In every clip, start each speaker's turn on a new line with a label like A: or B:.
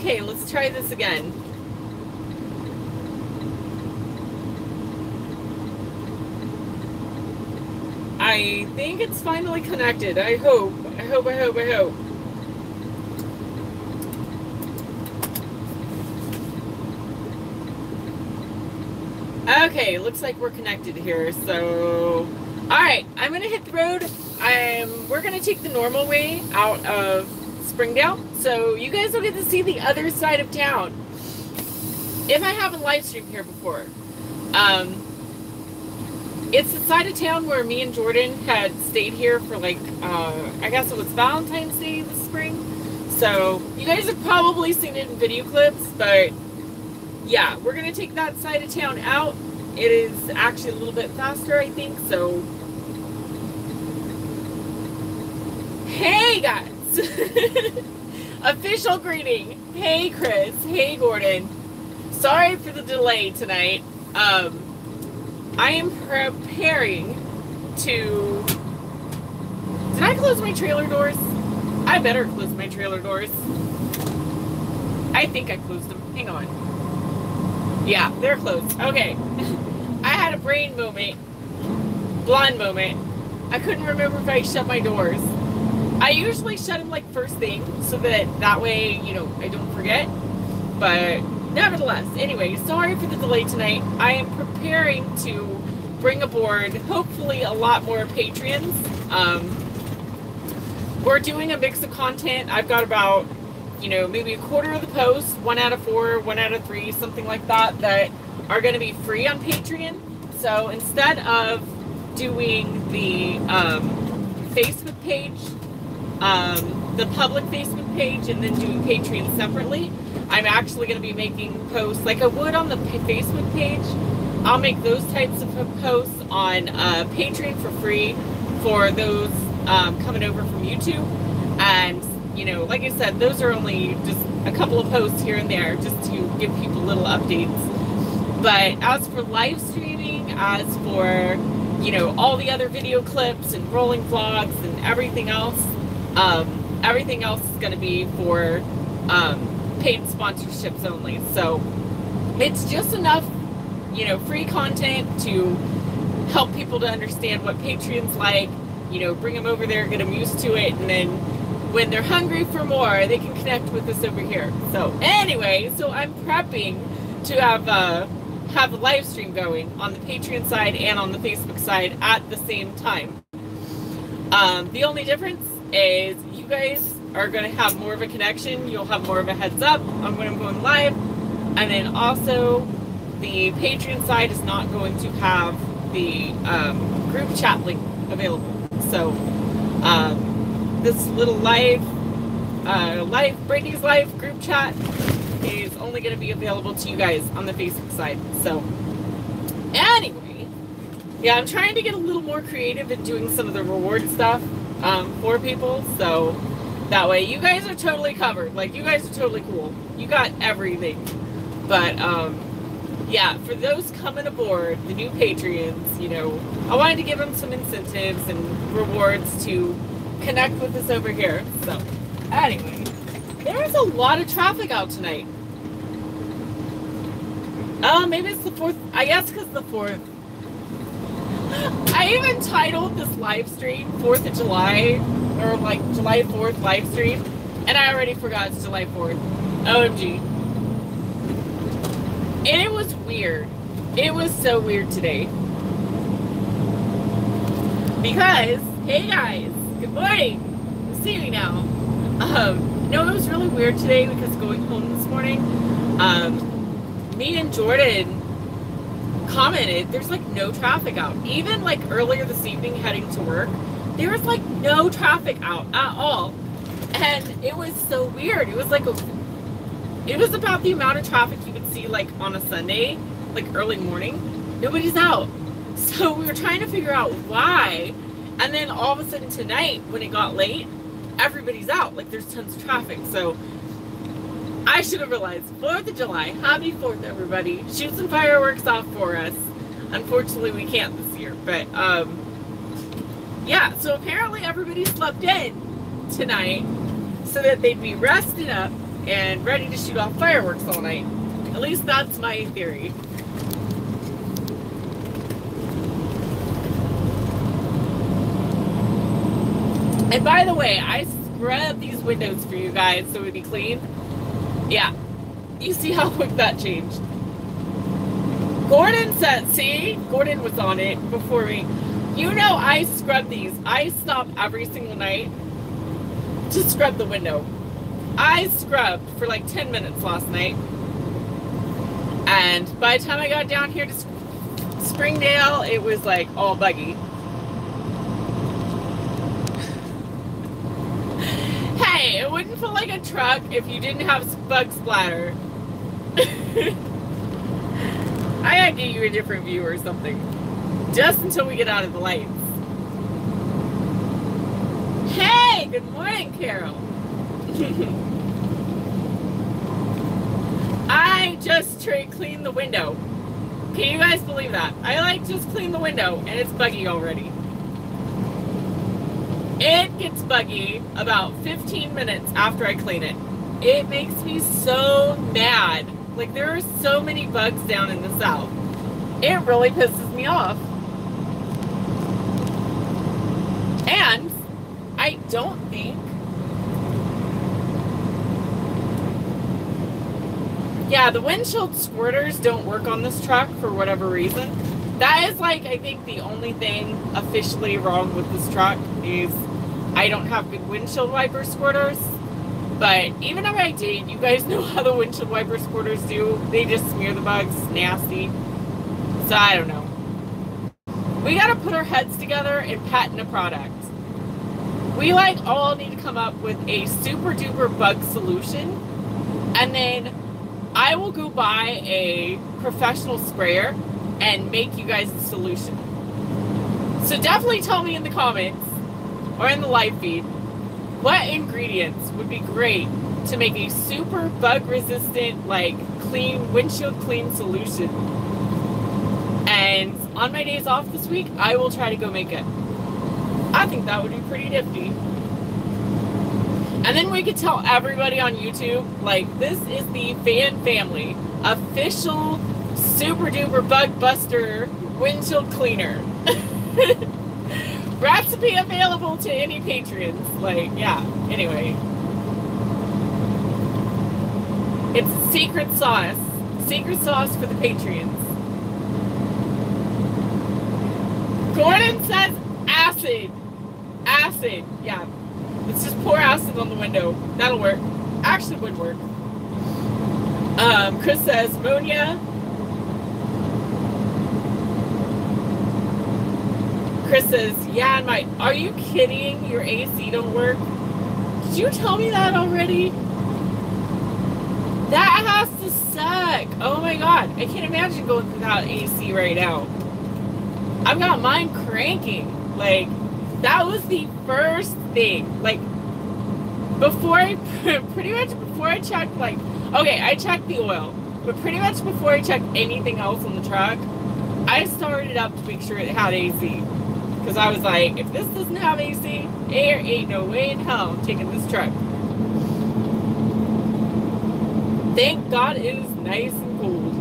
A: Okay, let's try this again. I think it's finally connected. I hope. Okay, looks like we're connected here. So, all right, I'm gonna hit the road. We're gonna take the normal way out of Springdale, so you guys will get to see the other side of town. If I haven't live streamed here before, it's the side of town where me and Jordan had stayed here for like, I guess it was Valentine's Day this spring. So you guys have probably seen it in video clips, but yeah, we're gonna take that side of town out. It is actually a little bit faster, I think, so. Hey guys! Official greeting. Hey Chris, hey Gordon. Sorry for the delay tonight. I am preparing to... Did I close my trailer doors? I better close my trailer doors. I think I closed them. Hang on. Yeah, they're closed. Okay. I had a brain moment. Blonde moment. I couldn't remember if I shut my doors. I usually shut them like first thing so that way, you know, I don't forget. But nevertheless, anyway, sorry for the delay tonight. I am preparing to bring aboard hopefully a lot more Patreons. We're doing a mix of content. I've got about, you know, maybe a quarter of the posts, 1 out of 4, 1 out of 3, something like that, that are going to be free on Patreon. So instead of doing the Facebook page, the public Facebook page, and then doing Patreon separately, I'm actually going to be making posts like I would on the Facebook page. I'll make those types of posts on Patreon for free for those coming over from YouTube. And, you know, like I said, those are only just a couple of posts here and there just to give people little updates. But as for live streaming, as for, you know, all the other video clips and rolling vlogs and everything else is going to be for paid sponsorships only. So it's just enough, you know, free content to help people to understand what Patreon's like, you know, bring them over there, get them used to it, and then when they're hungry for more, they can connect with us over here. So anyway, so I'm prepping to have a live stream going on the Patreon side and on the Facebook side at the same time. The only difference is you guys are going to have more of a connection. You'll have more of a heads up on when I'm going live. And then also the Patreon side is not going to have the group chat link available. So this little Brady's Live group chat is only going to be available to you guys on the Facebook side. So anyway, yeah, I'm trying to get a little more creative in doing some of the reward stuff for people. So that way you guys are totally covered. Like, you guys are totally cool. You got everything. But yeah, for those coming aboard, the new Patreons, you know, I wanted to give them some incentives and rewards to connect with us over here. So anyway, there's a lot of traffic out tonight. Oh, maybe it's the 4th. I guess because the 4th. I even titled this live stream 4th of July, or like July 4th live stream, and I already forgot it's July 4th. OMG. And it was weird. It was so weird today. Because, hey guys, good morning. See me now. No, it was really weird today because going home this morning, me and Jordan commented there's like no traffic out. Even like earlier this evening heading to work, there was like no traffic out at all. And it was so weird. It was like it was about the amount of traffic you would see like on a Sunday, like early morning. Nobody's out. So we were trying to figure out why. And then all of a sudden tonight, when it got late, everybody's out. Like, there's tons of traffic. So I should have realized. 4th of July. Happy 4th, everybody. Shoot some fireworks off for us. Unfortunately, we can't this year. But, yeah. So apparently everybody slept in tonight so that they'd be rested up and ready to shoot off fireworks all night. At least that's my theory. And by the way, I scrubbed these windows for you guys so it would be clean. Yeah, you see how quick that changed. Gordon said, see, Gordon was on it before me. You know I scrub these. I stop every single night to scrub the window. I scrubbed for like 10 minutes last night. And by the time I got down here to Springdale, it was like all buggy. Hey, it wouldn't feel like a truck if you didn't have bug splatter. I gotta get you a different view or something. Just until we get out of the lights. Hey, good morning, Carol. I just cleaned the window. Can you guys believe that? I like just cleaned the window and it's buggy already. It gets buggy about 15 minutes after I clean it. It makes me so mad. Like, there are so many bugs down in the south. It really pisses me off. And I don't think... Yeah, the windshield squirters don't work on this truck for whatever reason. That is, like, I think the only thing officially wrong with this truck is I don't have good windshield wiper squirters. But even if I did, you guys know how the windshield wiper squirters do. They just smear the bugs. Nasty. So I don't know. We gotta put our heads together and patent a product. We like all need to come up with a super duper bug solution. And then I will go buy a professional sprayer and make you guys a solution. So definitely tell me in the comments or in the live feed what ingredients would be great to make a super bug resistant, like clean, windshield clean solution. And on my days off this week, I will try to go make it. I think that would be pretty nifty. And then we could tell everybody on YouTube, like, this is the Fan Family official super duper bug buster windshield cleaner. Recipe available to any patrons. Like, yeah. Anyway. It's secret sauce. Secret sauce for the patrons. Gordon says acid. Acid. Yeah. Let's just pour acid on the window. That'll work. Actually would work. Chris says ammonia. Chris says, yeah, and are you kidding? Your AC don't work? Did you tell me that already? That has to suck. Oh my god. I can't imagine going without AC right now. I've got mine cranking. Like, that was the first thing. Like, pretty much before I checked, like, okay, I checked the oil. But pretty much before I checked anything else on the truck, I started it up to make sure it had AC. Because I was like, if this doesn't have AC, there ain't no way in hell I'm taking this truck. Thank God it is nice and cold.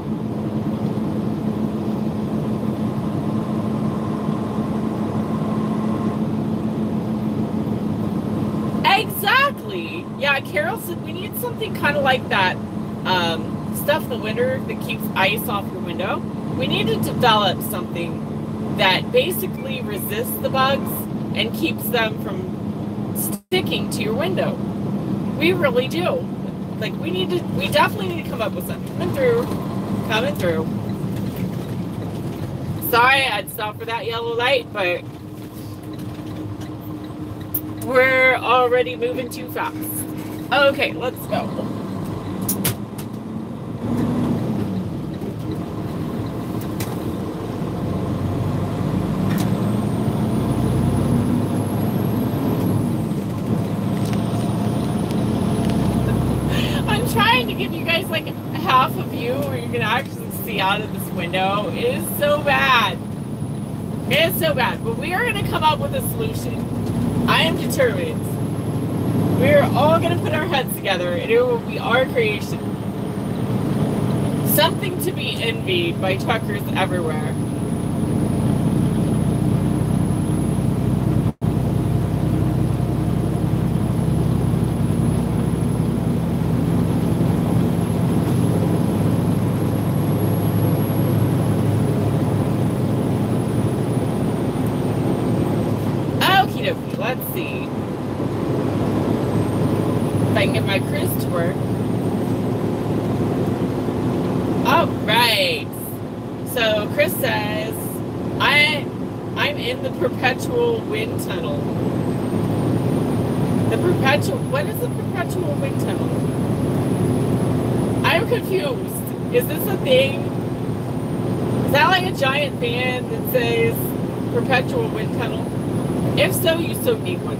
A: Exactly. Yeah, Carol said we need something kind of like that stuff in the winter that keeps ice off your window. We need to develop something that basically resists the bugs and keeps them from sticking to your window. We really do. Like, we definitely need to come up with something. Coming through. Sorry, I'd stop for that yellow light, but we're already moving too fast. Okay, let's go. Give you guys like half a view where you can actually see out of this window. It is so bad. It is so bad. But we are going to come up with a solution. I am determined. We're all going to put our heads together and it will be our creation. Something to be envied by truckers everywhere. Okie dokie, let's see. If I can get my cruise to work. All right. So Chris says, I'm in the perpetual wind tunnel. What is the perpetual wind tunnel? I'm confused. Is this a thing? Is that like a giant fan that says perpetual wind tunnel? If so, you so need one.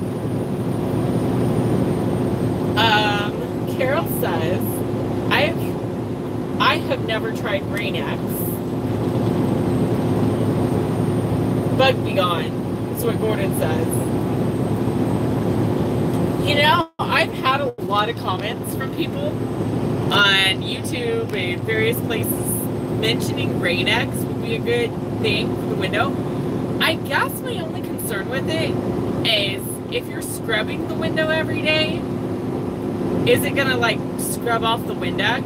A: Carol says, I have never tried Rain-X. Bug be gone. That's what Gordon says. You know, I've had a lot of comments from people on YouTube and various places mentioning Rain-X would be a good thing for the window. I guess my only concern with it is if you're scrubbing the window every day, is it gonna like scrub off the Windex?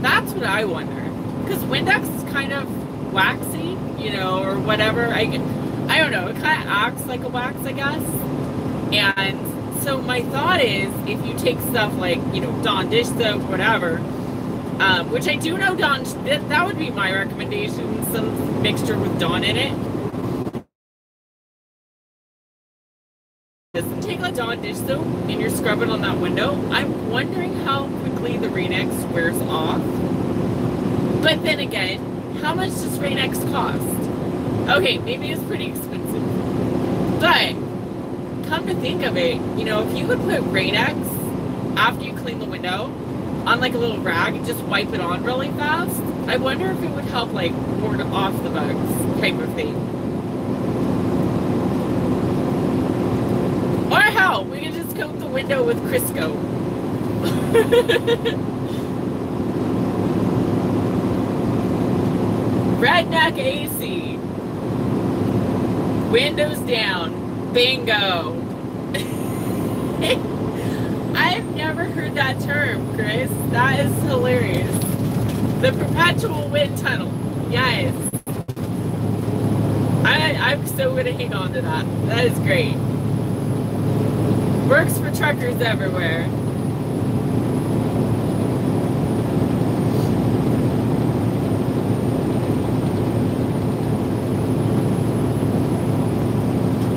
A: That's what I wonder. Because Windex is kind of waxy, you know, or whatever. I don't know. It kind of acts like a wax, I guess. And so my thought is, if you take stuff like, you know, Dawn dish soap, whatever, which I do know Dawn, that would be my recommendation, some mixture with Dawn in it. Take a Dawn dish soap and you're scrubbing on that window. I'm wondering how quickly the Rain-X wears off. But then again, how much does Rain-X cost? Okay, maybe it's pretty expensive. But come to think of it, you know, if you would put Rain-X after you clean the window on like a little rag and just wipe it on really fast, I wonder if it would help like ward off the bugs type of thing. Or hell, we can just coat the window with Crisco. Redneck AC. Windows down. Bingo. I've never heard that term, Chris. That is hilarious. The perpetual wind tunnel. Yes. I'm so going to hang on to that. That is great. Works for truckers everywhere.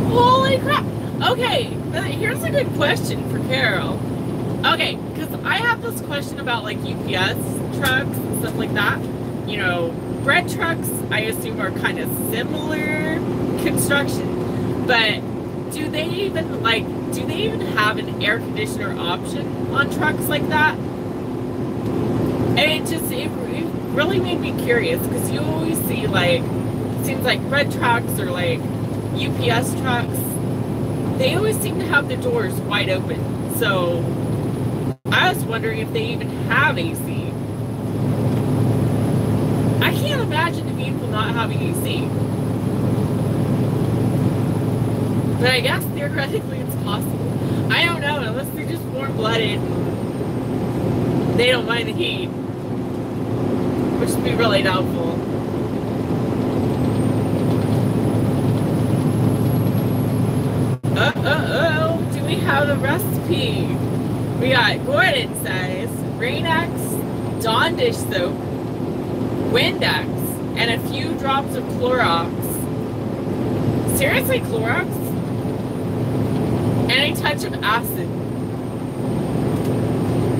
A: Holy crap. Okay, here's a good question for Carol. Okay, because I have this question about like UPS trucks and stuff like that. You know, bread trucks, I assume, are kind of similar construction, but do they even have an air conditioner option on trucks like that? And it really made me curious, because you always see like, it seems like bread trucks or like UPS trucks, they always seem to have the doors wide open. So I was wondering if they even have AC. I can't imagine the vehicle not having AC. But I guess theoretically it's possible. I don't know, unless they're just warm-blooded. They don't mind the heat. Which would be really doubtful. Do we have a recipe? We got, Gordon says, Rain-X, Dawn dish soap, Windex, and a few drops of Clorox. Seriously, Clorox? And a touch of acid.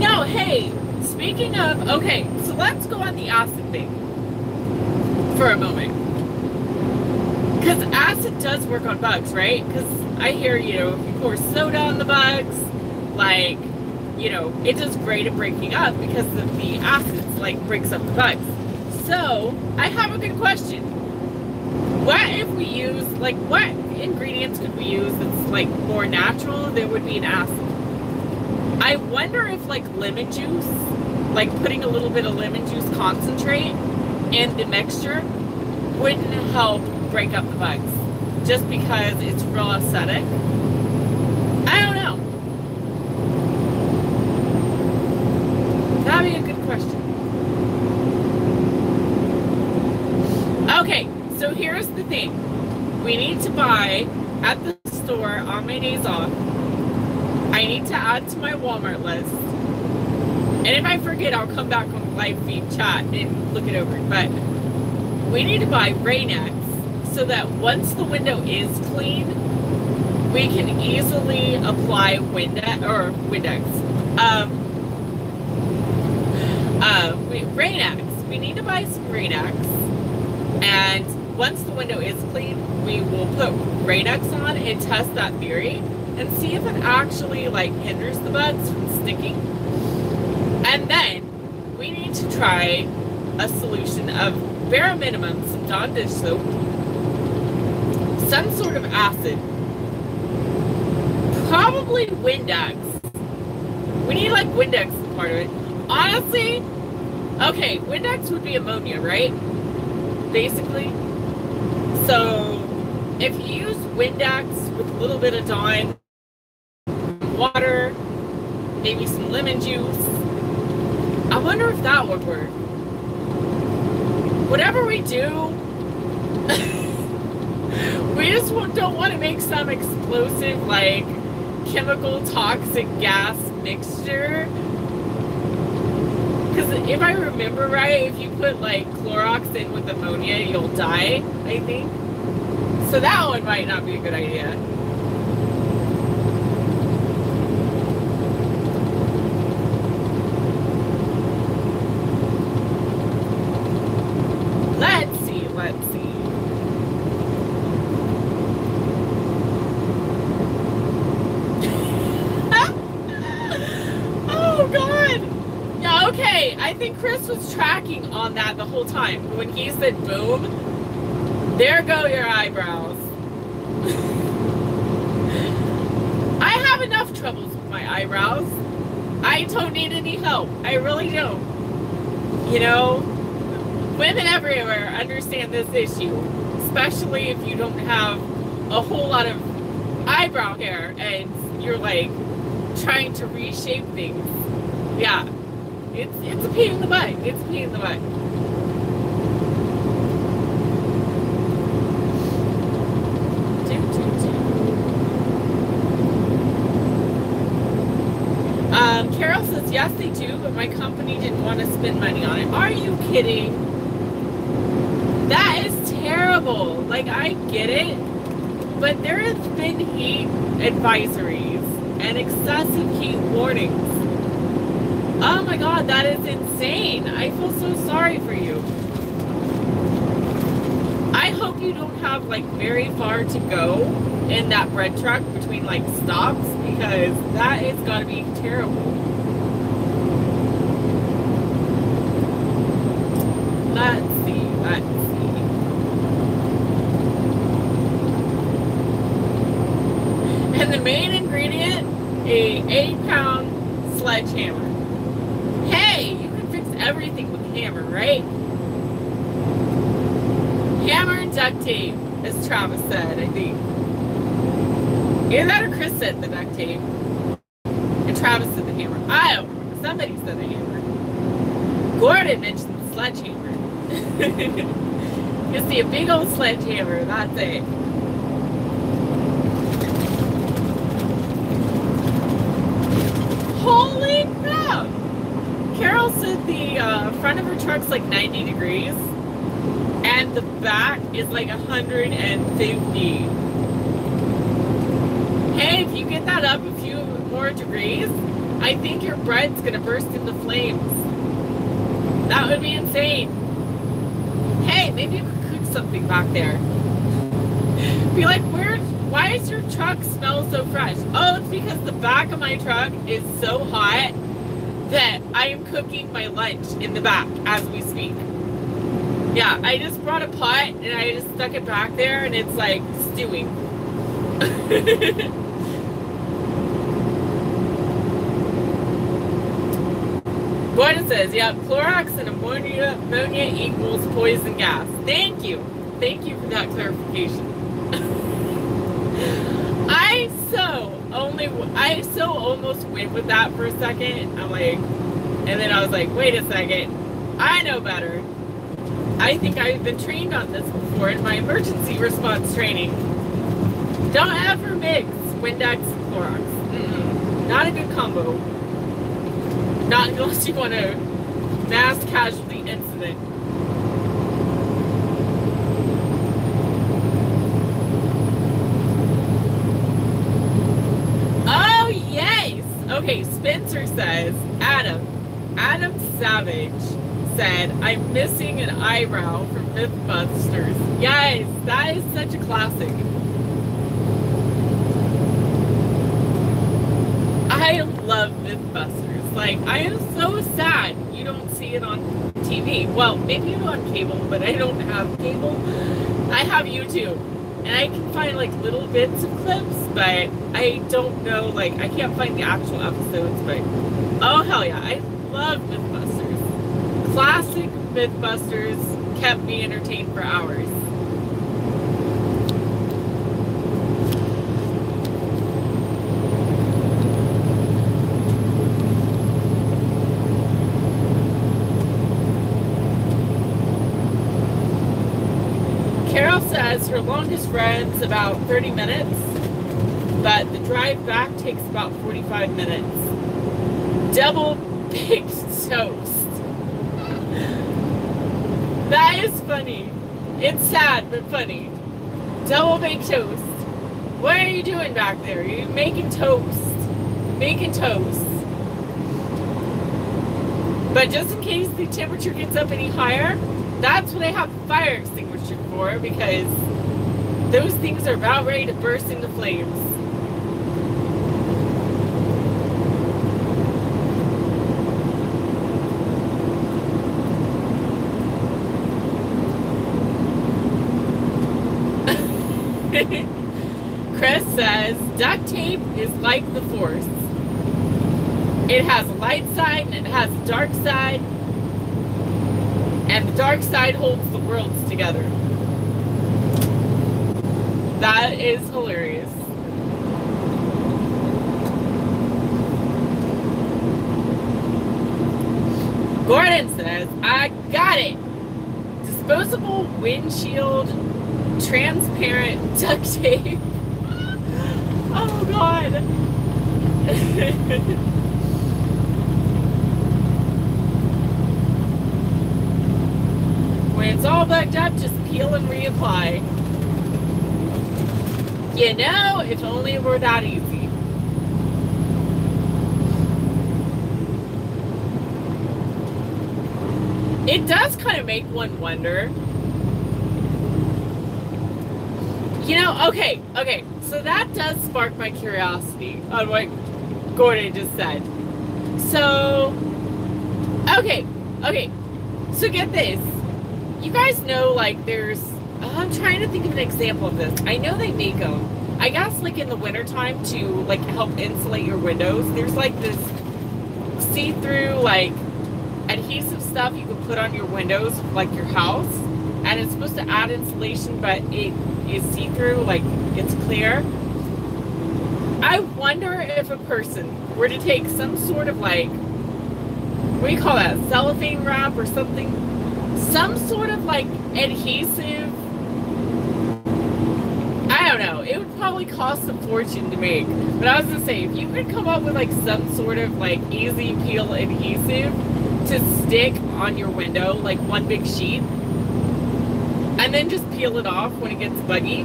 A: No, hey, speaking of, okay, so let's go on the acid thing for a moment. Because acid does work on bugs, right? Because I hear, you know, if you pour soda on the bugs, like, you know, it does great at breaking up because of the acids, like, breaks up the bugs. So, I have a good question. What if we use, like, what ingredients could we use that's, like, more natural that would be an acid? I wonder if like lemon juice, like putting a little bit of lemon juice concentrate in the mixture wouldn't help break up the bugs, just because it's real acidic. I don't know. That'd be a good question. Okay, so here's the thing. We need to buy at the store on my days off. I need to add to my Walmart list. And if I forget, I'll come back on the live feed chat and look it over. But we need to buy Rain-X so that once the window is clean, we can easily apply Windex. Rain-X. We need to buy some Rain-X. And once the window is clean, we will put Rain-X on and test that theory and see if it actually like hinders the bugs from sticking. And then we need to try a solution of bare minimum some Dawn dish soap, some sort of acid, probably Windex. We need like Windex as part of it. Honestly, okay, Windex would be ammonia, right? Basically. So if you use Windex with a little bit of Dawn, water, maybe some lemon juice, I wonder if that would work. Whatever we do, we just don't want to make some explosive, like, chemical toxic gas mixture. Because if I remember right, if you put, like, Clorox in with ammonia, you'll die, I think. So that one might not be a good idea. Let's see. Oh, God. Yeah, okay. I think Chris was tracking on that the whole time. When he said boom, there go your eyebrows. I have enough troubles with my eyebrows. I don't need any help. I really don't. You know, women everywhere understand this issue, especially if you don't have a whole lot of eyebrow hair and you're like trying to reshape things. Yeah, it's a pain in the butt. It's a pain in the butt. Carol says, yes, they do, but my company didn't want to spend money on it. Are you kidding? That is terrible. Like, I get it, but there has been heat advisories and excessive heat warnings. Oh my God, that is insane. I feel so sorry for you. I hope you don't have, like, very far to go in that bread truck between, like, stops, because that is gotta be terrible. Let's see. And the main ingredient, a 8-pound sledgehammer. Hey, you can fix everything with a hammer, right? Hammer and duct tape, as Travis said, I think. Either that or Chris said the duct tape. And Travis said the hammer. I don't know. Somebody said the hammer. Gordon mentioned the sledgehammer. You see a big old sledgehammer, that's it. Holy crap! Carol said the front of her truck's like 90 degrees and the back is like 150. Hey, if you get that up a few more degrees, I think your bread's gonna burst into flames. That would be insane. Hey, maybe you could cook something back there. Be like, why does your truck smell so fresh? Oh, it's because the back of my truck is so hot that I am cooking my lunch in the back as we speak. Yeah, I just brought a pot and I just stuck it back there and it's like stewing. Gordon says, yep, Clorox and ammonia equals poison gas. Thank you. Thank you for that clarification. I so almost went with that for a second. I'm like, and then I was like, wait a second. I know better. I think I've been trained on this before in my emergency response training. Don't ever mix Windex and Clorox. Not a good combo. Not unless you want a mass casualty incident. Oh, yes! Okay, Spencer says, Adam Savage said, I'm missing an eyebrow from Mythbusters. Yes, that is such a classic. I love Mythbusters. Like, I am so sad you don't see it on TV. Well, maybe you do on cable, but I don't have cable. I have YouTube. And I can find, like, little bits of clips, but I don't know, like, I can't find the actual episodes, but, oh, hell yeah. I love Mythbusters. Classic Mythbusters kept me entertained for hours. Carol says her longest run's about 30 minutes, but the drive back takes about 45 minutes. Double baked toast. That is funny. It's sad, but funny. Double baked toast. What are you doing back there? You're making toast. Making toast. But just in case the temperature gets up any higher, that's what they have the fire extinguisher for, because those things are about ready to burst into flames. Chris says, duct tape is like the Force. It has a light side and it has a dark side. And the dark side holds the worlds together. That is hilarious. Gordon says, I got it. Disposable windshield transparent duct tape. Oh God. When it's all bugged up, just peel and reapply. You know, if only it were that easy. It does kind of make one wonder. You know, okay, so that does spark my curiosity on what Gordon just said. So, okay, so get this. You guys know, like, there's, I'm trying to think of an example of this. I know they make them, I guess, like, in the wintertime to, like, help insulate your windows. There's, like, this see-through, like, adhesive stuff you can put on your windows, like your house. And it's supposed to add insulation, but it is see-through, like, it's clear. I wonder if a person were to take some sort of, like, what do you call that, cellophane wrap or something, some sort of, like, adhesive, I don't know, it would probably cost a fortune to make. But I was gonna say, if you could come up with, like, some sort of, like, easy peel adhesive to stick on your window, like one big sheet, and then just peel it off when it gets buggy.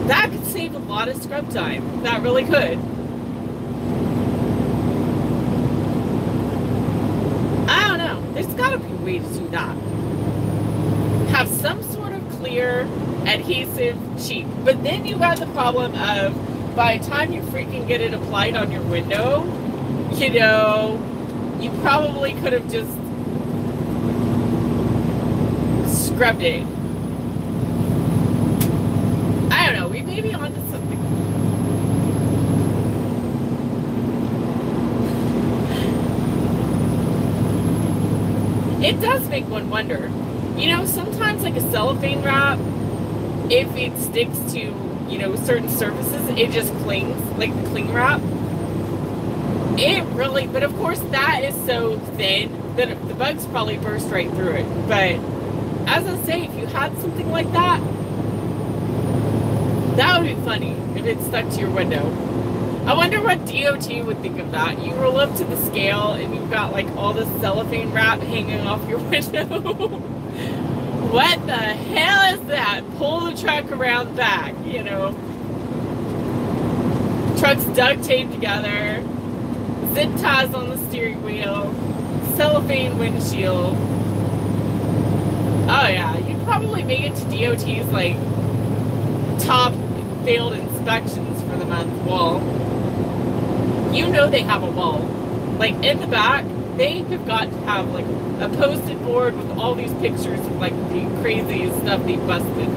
A: That could save a lot of scrub time. That really could. I don't know. There's gotta be a way to do that. Have some sort of clear adhesive sheet. But then you got the problem of, by the time you freaking get it applied on your window, you know, you probably could have just scrubbed it. I don't know, we may be onto something. it does make one wonder. You know, sometimes like a cellophane wrap, if it sticks to, you know, certain surfaces, it just clings, like the cling wrap. It really, but of course that is so thin that the bugs probably burst right through it. But as I say, if you had something like that, that would be funny if it stuck to your window. I wonder what DOT would think of that. You roll up to the scale and you've got like all this cellophane wrap hanging off your window. What the hell is that? Pull the truck around back, you know. Truck's duct taped together, zip ties on the steering wheel, cellophane windshield. Oh yeah, you'd probably make it to DOT's like top failed inspections for the month wall. You know they have a wall. Like in the back, they have got to have like a posted board with all these pictures of like the craziest stuff they busted.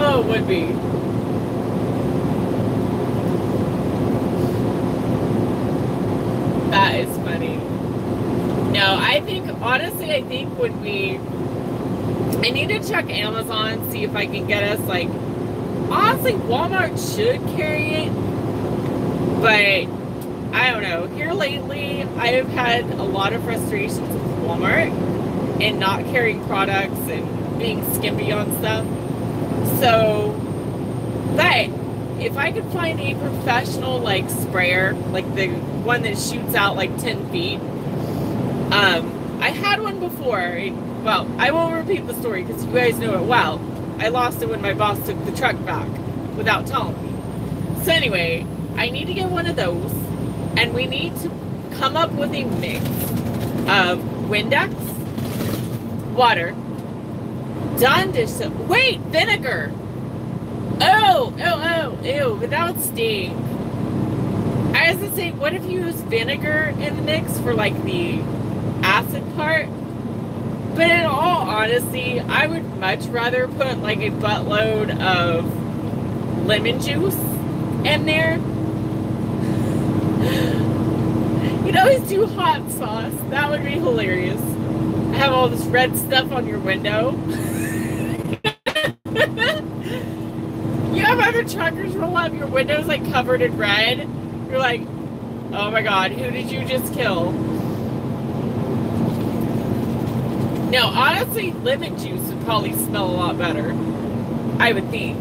A: Oh, it would be. That is funny. No, I think, honestly, I think when I need to check Amazon, see if I can get us, like, honestly, Walmart should carry it, but I don't know. Here lately, I have had a lot of frustrations with Walmart and not carrying products and being skimpy on stuff. So, but if I could find a professional like sprayer, like the one that shoots out like 10 feet, I had one before. Well, I won't repeat the story because you guys know it well. I lost it when my boss took the truck back without telling me. So anyway, I need to get one of those, and we need to come up with a mix of Windex, water, Dawn dish soap. Wait, vinegar. Oh, ew, but that would stink. I was gonna say, what if you use vinegar in the mix for like the acid part? But in all honesty, I would much rather put like a buttload of lemon juice in there. You'd always do hot sauce. That would be hilarious. Have all this red stuff on your window. You have other truckers roll up your windows like covered in red. You're like, oh my god, who did you just kill? No, honestly, lemon juice would probably smell a lot better, I would think.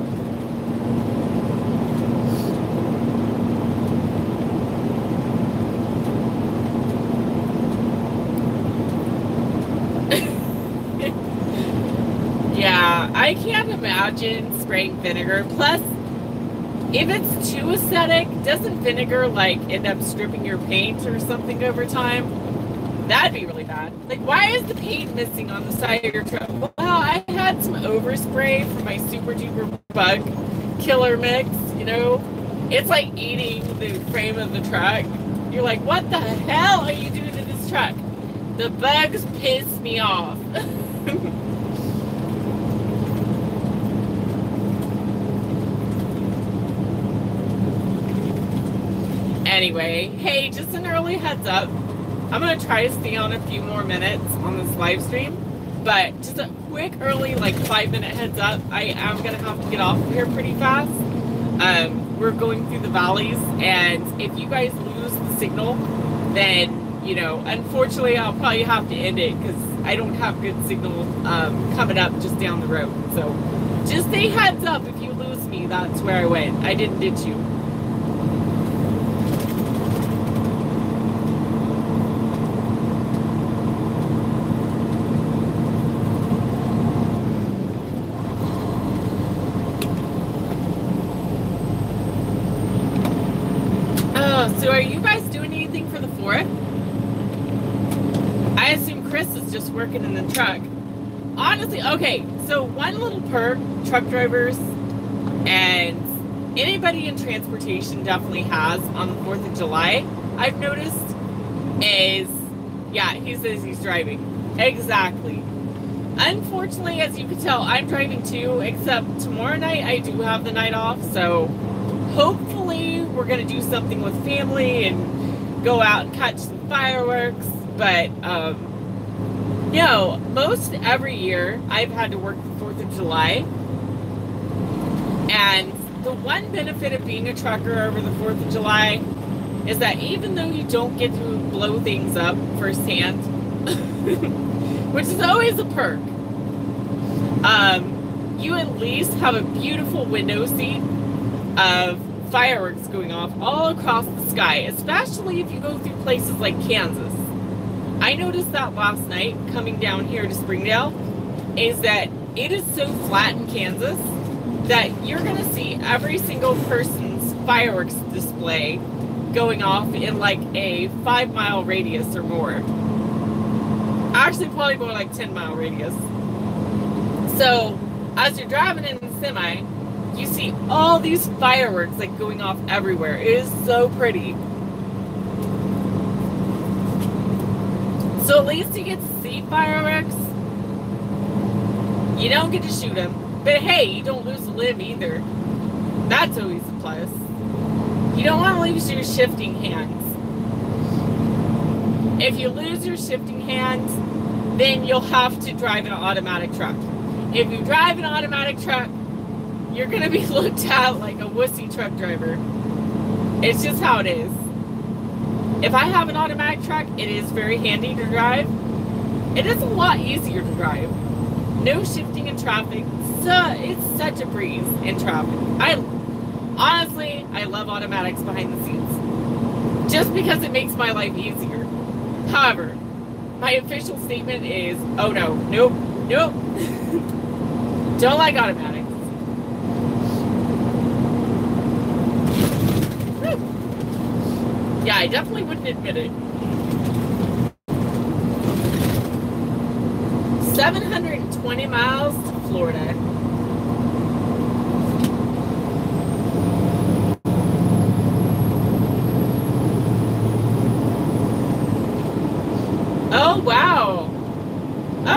A: Yeah, I can't imagine spraying vinegar. Plus, if it's too acidic, doesn't vinegar like end up stripping your paint or something over time? That'd be really bad. Like, why is the paint missing on the side of your truck? Well, I had some overspray from my Super Duper Bug Killer mix, you know? It's like eating the frame of the truck. You're like, what the hell are you doing to this truck? The bugs piss me off. Anyway, hey, just an early heads up. I'm going to try to stay on a few more minutes on this live stream, but just a quick early, like 5-minute heads up. I am going to have to get off of here pretty fast. We're going through the valleys, and if you guys lose the signal, then, you know, unfortunately, I'll probably have to end it because I don't have good signal coming up just down the road. So just a heads up, if you lose me, that's where I went. I didn't ditch you. So are you guys doing anything for the 4th? I assume Chris is just working in the truck. Honestly, okay, so one little perk truck drivers and anybody in transportation definitely has on the 4th of July, I've noticed, is Yeah, he says he's driving. Exactly. Unfortunately, as you can tell, I'm driving too, except tomorrow night I do have the night off, so hopefully we're going to do something with family and go out and catch some fireworks. But, no, most every year I've had to work the 4th of July. And the one benefit of being a trucker over the 4th of July is that even though you don't get to blow things up firsthand, which is always a perk, you at least have a beautiful window seat of fireworks going off all across the sky, especially if you go through places like Kansas. I noticed that last night coming down here to Springdale, is that it is so flat in Kansas that you're going to see every single person's fireworks display going off in like a 5-mile radius or more. Actually, probably more like 10-mile radius. So, as you're driving in the semi, you see all these fireworks like going off everywhere. It is so pretty. So at least you get to see fireworks. You don't get to shoot them. But hey, you don't lose a limb either. That's always a plus. You don't want to lose your shifting hands. If you lose your shifting hands, then you'll have to drive an automatic truck. If you drive an automatic truck, you're going to be looked at like a wussy truck driver. It's just how it is. If I have an automatic truck, it is very handy to drive. It is a lot easier to drive. No shifting in traffic. So it's such a breeze in traffic. Honestly, I love automatics behind the scenes. Just because it makes my life easier. However, my official statement is, oh no, nope, nope. Don't like automatics. Yeah, I definitely wouldn't admit it. 720 miles to Florida. Oh, wow.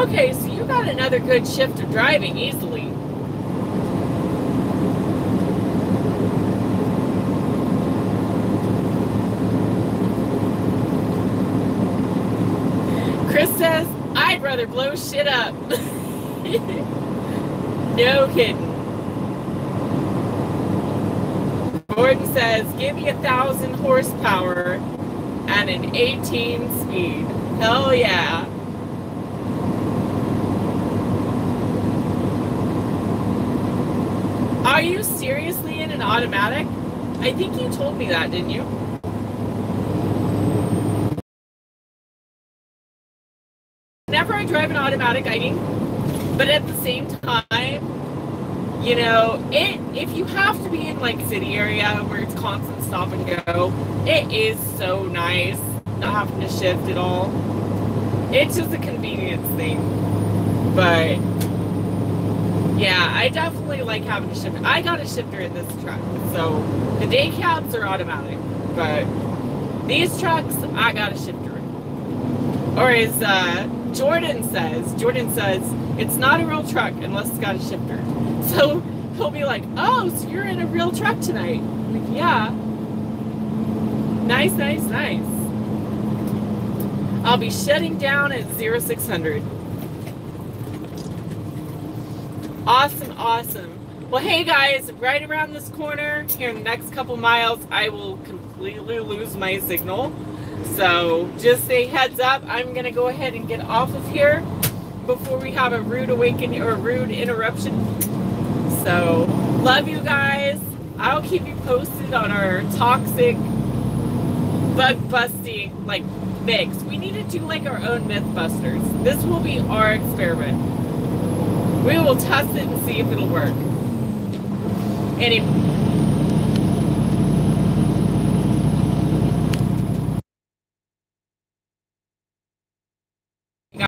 A: Okay, so you got another good shift of driving easily. Chris says, I'd rather blow shit up. No kidding. Gordon says, give me 1,000 horsepower and an 18 speed. Hell yeah. Are you seriously in an automatic? I think you told me that, didn't you? Whenever I drive an automatic, I think, but at the same time, you know, if you have to be in like city area where it's constant stop and go, it is so nice not having to shift at all. It's just a convenience thing. But yeah, I definitely like having a shifter. I got a shifter in this truck. So the day cabs are automatic, but these trucks, I got a shifter in. Or as Jordan says, it's not a real truck unless it's got a shifter. So he'll be like, oh, so you're in a real truck tonight. I'm like, yeah. Nice, nice, nice. I'll be shutting down at 0600. Awesome, awesome. Well, hey guys, right around this corner, here in the next couple miles, I will completely lose my signal. So just a heads up, I'm going to go ahead and get off of here before we have a rude awakening or rude interruption. So love you guys. I'll keep you posted on our toxic bug busting like mix. We need to do like our own Mythbusters. This will be our experiment. We will test it and see if it'll work. Anyway.